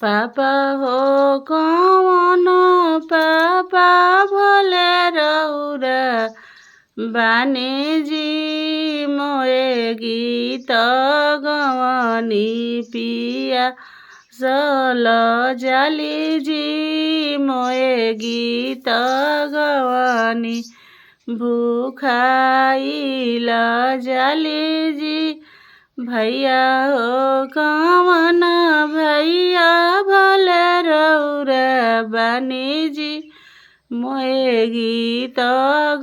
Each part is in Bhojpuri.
पापा हो कौन पापा भले रौरा बानी जी मोए गीत गवनी पिया सल जाली जी मोए गीत गवनी भूखाइल जाली जी भैया हो कवन भैया भले रौरा बानी जी मोए गीत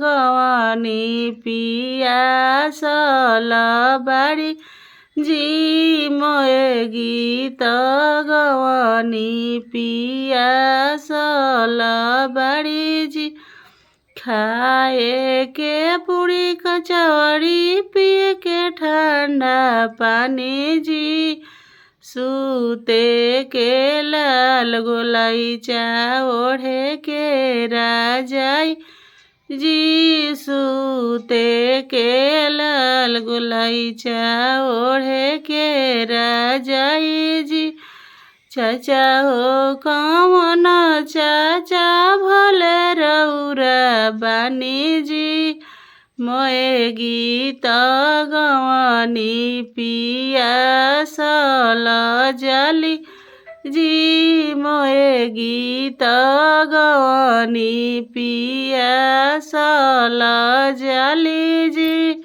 गवनी पिया सल बाड़ी जी मोए गीत गवनी पिया सल बाड़ी जी खाए के पूरी कचौड़ी पिए के ठंडा पानी जी सूते के लाल गोलाइचा ओढ़े के राजाई जी सूते के लाल गोलाइचा ओढ़े के राजाई जी चाचा हो कौन चाचा भले रौरा बानी जी मोए गीत गवनी पिया सल जाली जी मोए गीत गवनी पिया सल जाली जी।